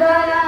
দয়া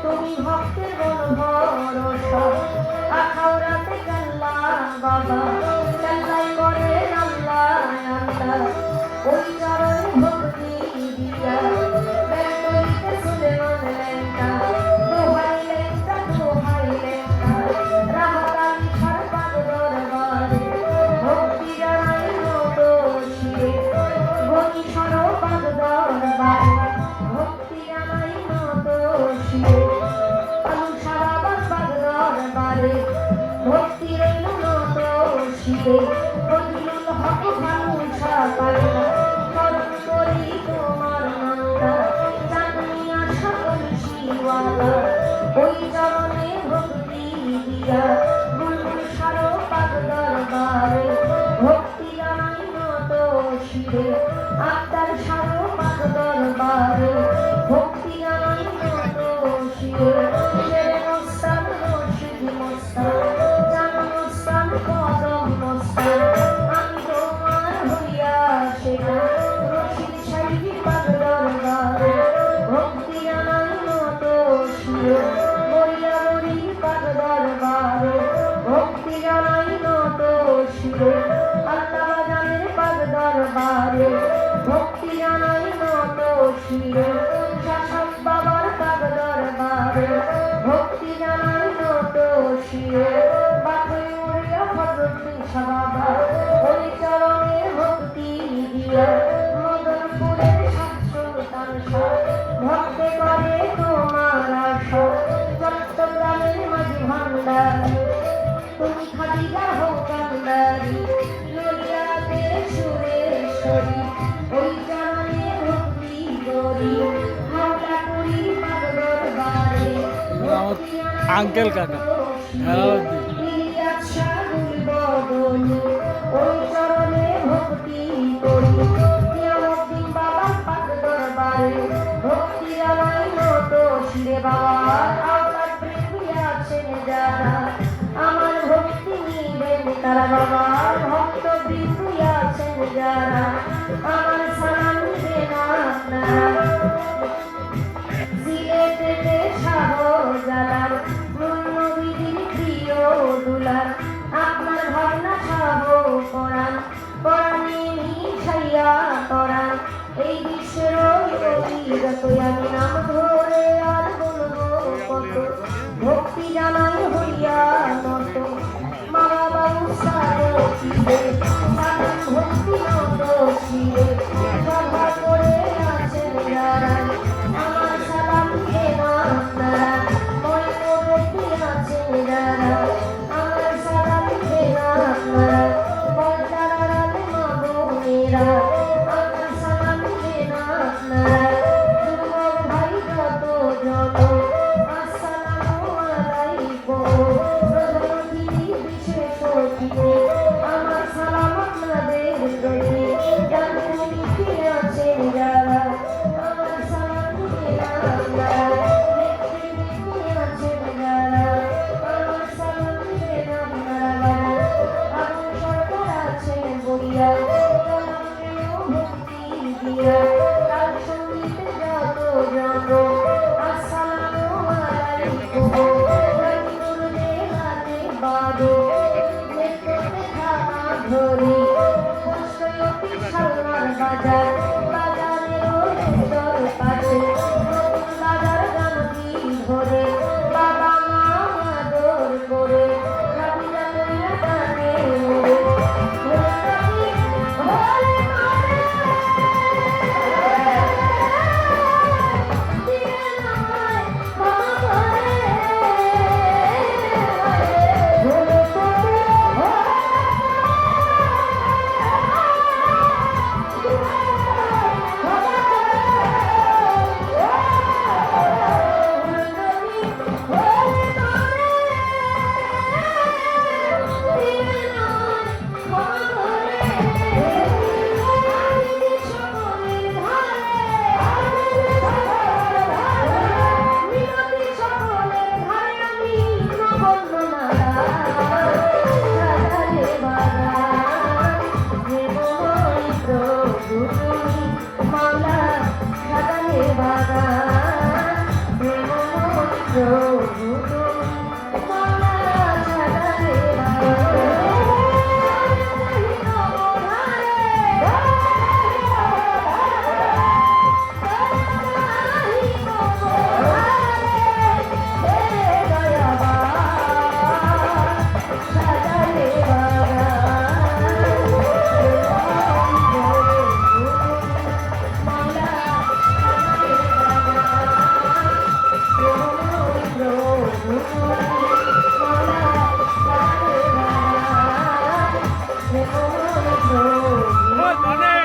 তুমি ভক্তের বড় ভরসা আখাউরাতে কাল্লা বাবা কাল্লাই করে আল্লাহ আল্লাহ ওই চরণে ভক্তি দিয়া বেলতলিতে সুলেমান লেঙ্কা দোহাই লেঙ্কা রাহাত আলী সরকার দরবারে ভক্তি জানাই নদোষিয়ে গনি সরকার দরবারে ভক্তি জানাই নদোষিয়ে ভক্তি রইল নদোষিয়ে বদলুল হক ভালুসা পাইলা করুণ করি তোমার নামটা জানিয়া সকল শিওয়ালা ওই চরণে ভক্তি দিয়া বুলবুল সারো পাক দরবারে ভক্তি জানাই নদোষিয়ে আত্মার সারো পাক দরবারে ভক্তি জানাই নদোষিয়ে ভক্তি জানাই নতশিরে শাসক বাবার পাক দরবারে ভক্তি জানাই নতশিরে বাথুই উড়িয়া হযরত ঈসা বাবা ওই চরণে ভক্তি দিয়া মদনপুরের সাত সুলতান শাহ ভক্তে করে তোমার আশা চট্টগ্রামের মাঝি ভান্ডারী তুমি খাদিজা হও কান্দারী নদিয়াতে সুরেশ্বরী ওই চরণে ভক্তি করি হাওড়া করি পাক দরবারে আঙ্কেল কাকা ওই চরণে ভক্তি করি নিয়ামুদ্দিন বাবা পাক দরবারে ভক্তি জানাই নতশিরে বাবা আওতার প্রেমী আছেন যারা আমার ভক্তি নিবেন তারা বাবা ভক্ত বৃন্দি আছেন যারা আমার সালাম দেন আপনারা সিলেটেতে শাহজালাল নবীজির প্রিয় দুলাল আপনার ভাবনা শাহ কোরআন কোরআনে মিশাইয়া কোরআন এই বিশ্বের যত আমি নাম ধরে আর বলবো কত ভক্তি জানাই হইয়া নত মা বাবা উৎসাহে ভক্তি নত শিরে সভা করে আছেন যারা আমার সালাম দেন আপনারা মনে ভক্তি আছেন যারা আমার সালাম দেন আপনারা পর্দার আলে মা বোনেরা আমার সালাম দেন আপনারা যুবক ভাই যত যত আসসালামু আলাইকুম প্রধানমন্ত্রী বিশেষ অতিথি আমার সালাম বাজার বাজারের উত্তর পাশে নতুন বাজার গামতি ধরে বাবা মা আদর করে হাবিরা লইয়া টানে মোরে ধরে থাকি ভোলে মারে দিয়ে নয় ক্ষমা করে ভোলে মানে